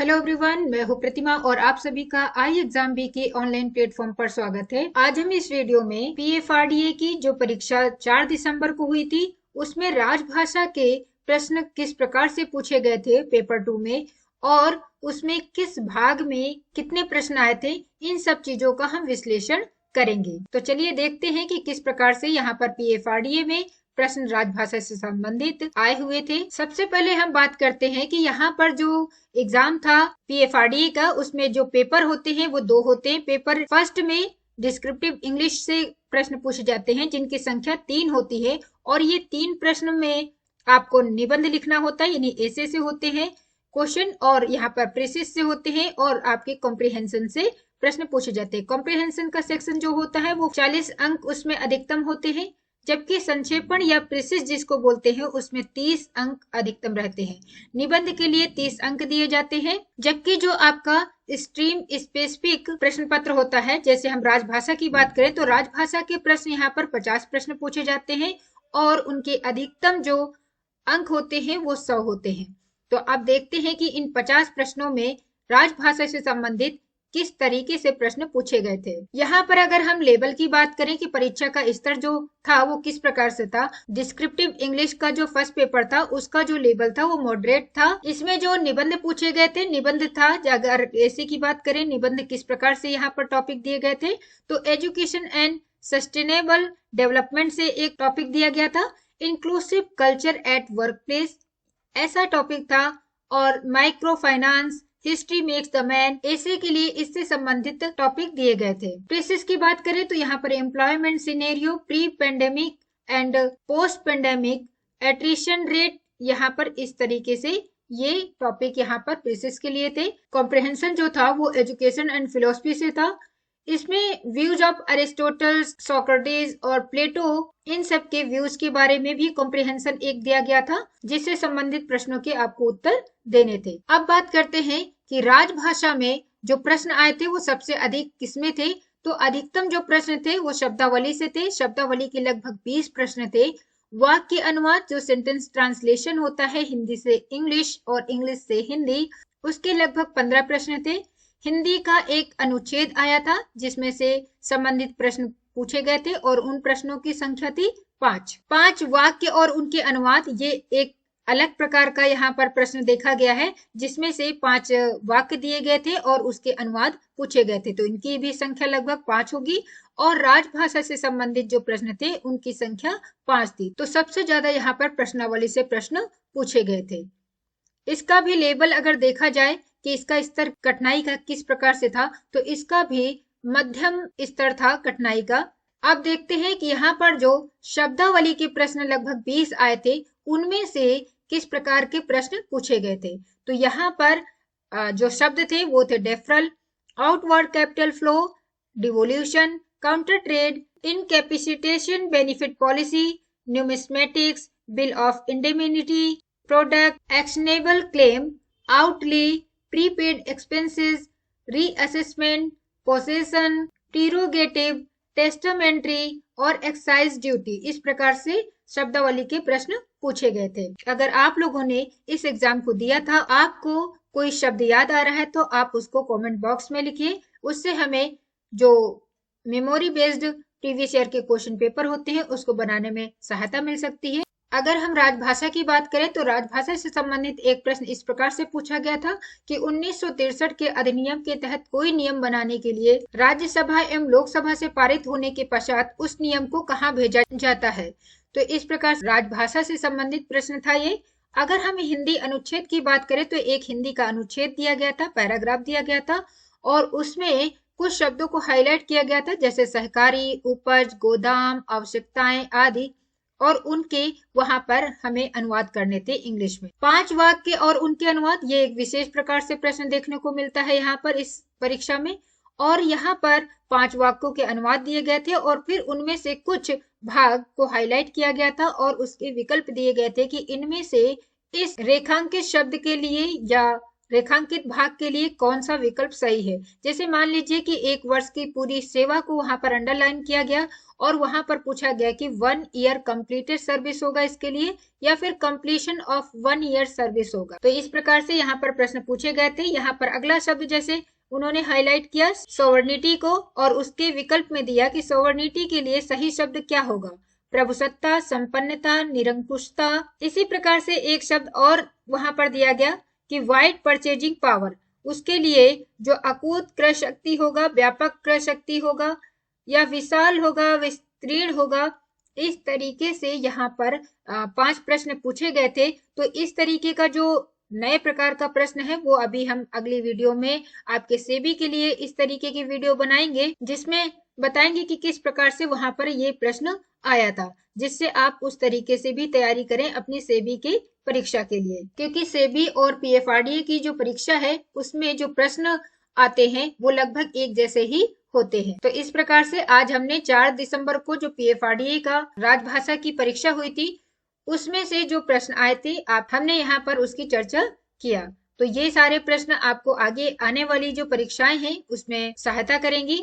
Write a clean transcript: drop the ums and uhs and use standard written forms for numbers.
Hello everyone, मैं हूं प्रतिमा और आप सभी का आई एग्जाम बी के ऑनलाइन प्लेटफॉर्म पर स्वागत है। आज हम इस वीडियो में पीएफआरडीए की जो परीक्षा 4 दिसंबर को हुई थी उसमें राजभाषा के प्रश्न किस प्रकार से पूछे गए थे पेपर 2 में और उसमें किस भाग में कितने प्रश्न आए थे, इन सब चीजों का हम विश्लेषण करेंगे। तो चलिए देखते हैं कि किस प्रकार से यहाँ पर पीएफआरडीए में प्रश्न राजभाषा से संबंधित आए हुए थे। सबसे पहले हम बात करते हैं कि यहाँ पर जो एग्जाम था पीएफआरडीए का, उसमें जो पेपर होते हैं वो 2 होते हैं। पेपर फर्स्ट में डिस्क्रिप्टिव इंग्लिश से प्रश्न पूछे जाते हैं जिनकी संख्या 3 होती है और ये 3 प्रश्न में आपको निबंध लिखना होता है, यानी ऐसे से होते हैं क्वेश्चन, और यहाँ पर प्रेसिस से होते हैं और आपके कॉम्प्रिहेंशन से प्रश्न पूछे जाते हैं। कॉम्प्रिहेंशन का सेक्शन जो होता है वो 40 अंक उसमें अधिकतम होते हैं, जबकि संक्षेपण या प्रेसिस जिसको बोलते हैं उसमें 30 अंक अधिकतम रहते हैं। निबंध के लिए 30 अंक दिए जाते हैं, जबकि जो आपका स्ट्रीम स्पेसिफिक प्रश्न पत्र होता है, जैसे हम राजभाषा की बात करें तो राजभाषा के प्रश्न यहाँ पर 50 प्रश्न पूछे जाते हैं और उनके अधिकतम जो अंक होते हैं वो 100 होते हैं। तो अब देखते हैं कि इन 50 प्रश्नों में राजभाषा से संबंधित किस तरीके से प्रश्न पूछे गए थे। यहाँ पर अगर हम लेवल की बात करें कि परीक्षा का स्तर जो था वो किस प्रकार से था, डिस्क्रिप्टिव इंग्लिश का जो फर्स्ट पेपर था उसका जो लेवल था वो मॉडरेट था। इसमें जो निबंध पूछे गए थे, निबंध था, अगर ऐसे की बात करें निबंध किस प्रकार से यहाँ पर टॉपिक दिए गए थे, तो एजुकेशन एंड सस्टेनेबल डेवलपमेंट से एक टॉपिक दिया गया था, inclusive culture at work place ऐसा टॉपिक था, और micro finance, history makes the man, ऐसे के लिए इससे संबंधित टॉपिक दिए गए थे। प्रेसिस की बात करें तो यहाँ पर employment scenario, pre pandemic and post pandemic, attrition rate, यहाँ पर इस तरीके से ये टॉपिक यहाँ पर प्रेसिस के लिए थे। कॉम्प्रिहेंशन जो था वो एजुकेशन एंड फिलोसफी से था। इसमें व्यूज ऑफ अरिस्टोटल, सोक्रेटिस और प्लेटो, इन सब के व्यूज के बारे में भी कॉम्प्रिहेंशन एक दिया गया था जिससे संबंधित प्रश्नों के आपको उत्तर देने थे। अब बात करते हैं कि राजभाषा में जो प्रश्न आए थे वो सबसे अधिक किसमें थे, तो अधिकतम जो प्रश्न थे वो शब्दावली से थे। शब्दावली के लगभग 20 प्रश्न थे। वाक्य अनुवाद जो सेंटेंस ट्रांसलेशन होता है हिंदी से इंग्लिश और इंग्लिश से हिंदी, उसके लगभग 15 प्रश्न थे। हिंदी का एक अनुच्छेद आया था जिसमें से संबंधित प्रश्न पूछे गए थे और उन प्रश्नों की संख्या थी 5 वाक्य और उनके अनुवाद, ये एक अलग प्रकार का यहाँ पर प्रश्न देखा गया है जिसमें से 5 वाक्य दिए गए थे और उसके अनुवाद पूछे गए थे, तो इनकी भी संख्या लगभग 5 होगी। और राजभाषा से संबंधित जो प्रश्न थे उनकी संख्या 5 थी। तो सबसे ज्यादा यहाँ पर प्रश्नावली से प्रश्न पूछे गए थे। इसका भी लेवल अगर देखा जाए कि इसका स्तर कठिनाई का किस प्रकार से था, तो इसका भी मध्यम स्तर था कठिनाई का। अब देखते हैं कि यहाँ पर जो शब्दावली के प्रश्न लगभग 20 आए थे उनमें से किस प्रकार के प्रश्न पूछे गए थे। तो यहाँ पर जो शब्द थे वो थे deferral, outward capital flow, devolution, counter trade, incapacitation benefit policy, numismatics, bill of indemnity, product, actionable claim, outlay, prepaid expenses, reassessment, possession, prerogative, testamentary और एक्साइज ड्यूटी, इस प्रकार से शब्दावली के प्रश्न पूछे गए थे। अगर आप लोगों ने इस एग्जाम को दिया था, आपको कोई शब्द याद आ रहा है तो आप उसको कमेंट बॉक्स में लिखिए, उससे हमें जो मेमोरी बेस्ड प्रीवियस ईयर के क्वेश्चन पेपर होते हैं उसको बनाने में सहायता मिल सकती है। अगर हम राजभाषा की बात करें तो राजभाषा से संबंधित एक प्रश्न इस प्रकार से पूछा गया था कि 1963 के अधिनियम के तहत कोई नियम बनाने के लिए राज्यसभा एवं लोकसभा से पारित होने के पश्चात उस नियम को कहाँ भेजा जाता है। तो इस प्रकार राजभाषा से संबंधित प्रश्न था ये। अगर हम हिंदी अनुच्छेद की बात करें तो एक हिंदी का अनुच्छेद दिया गया था, पैराग्राफ दिया गया था और उसमें कुछ शब्दों को हाईलाइट किया गया था जैसे सहकारी, उपज, गोदाम, आवश्यकताएं आदि, और उनके वहां पर हमें अनुवाद करने थे इंग्लिश में। 5 वाक्य और उनके अनुवाद, ये एक विशेष प्रकार से प्रश्न देखने को मिलता है यहाँ पर इस परीक्षा में। और यहाँ पर 5 वाक्यों के अनुवाद दिए गए थे और फिर उनमें से कुछ भाग को हाईलाइट किया गया था और उसके विकल्प दिए गए थे कि इनमें से इस रेखांकित शब्द के लिए या रेखांकित भाग के लिए कौन सा विकल्प सही है। जैसे मान लीजिए कि 1 वर्ष की पूरी सेवा को वहां पर अंडरलाइन किया गया और वहां पर पूछा गया कि 1 ईयर कंप्लीटेड सर्विस होगा इसके लिए या फिर कंप्लीशन ऑफ 1 ईयर सर्विस होगा। तो इस प्रकार से यहाँ पर प्रश्न पूछे गए थे। यहाँ पर अगला शब्द जैसे उन्होंने हाईलाइट किया सोवर्निटी को और उसके विकल्प में दिया कि सोवर्निटी के लिए सही शब्द क्या होगा, प्रभुसत्ता, संपन्नता, निरंकुशता। इसी प्रकार से एक शब्द और वहां पर दिया गया कि वाइड परचेजिंग पावर, उसके लिए जो अकूत क्रय शक्ति होगा, व्यापक क्रय शक्ति होगा या विशाल होगा, विस्तीर्ण होगा। इस तरीके से यहाँ पर 5 प्रश्न पूछे गए थे। तो इस तरीके का जो नए प्रकार का प्रश्न है वो अभी हम अगली वीडियो में आपके सेबी के लिए इस तरीके की वीडियो बनाएंगे, जिसमें बताएंगे कि किस प्रकार से वहां पर ये प्रश्न आया था, जिससे आप उस तरीके से भी तैयारी करें अपनी सेबी की परीक्षा के लिए। क्योंकि सेबी और पीएफआरडीए की जो परीक्षा है उसमें जो प्रश्न आते हैं वो लगभग एक जैसे ही होते हैं। तो इस प्रकार से आज हमने 4 दिसंबर को जो पीएफआरडीए का राजभाषा की परीक्षा हुई थी उसमें से जो प्रश्न आए थे हमने यहाँ पर उसकी चर्चा किया। तो ये सारे प्रश्न आपको आगे आने वाली जो परीक्षाएं हैं उसमें सहायता करेंगी।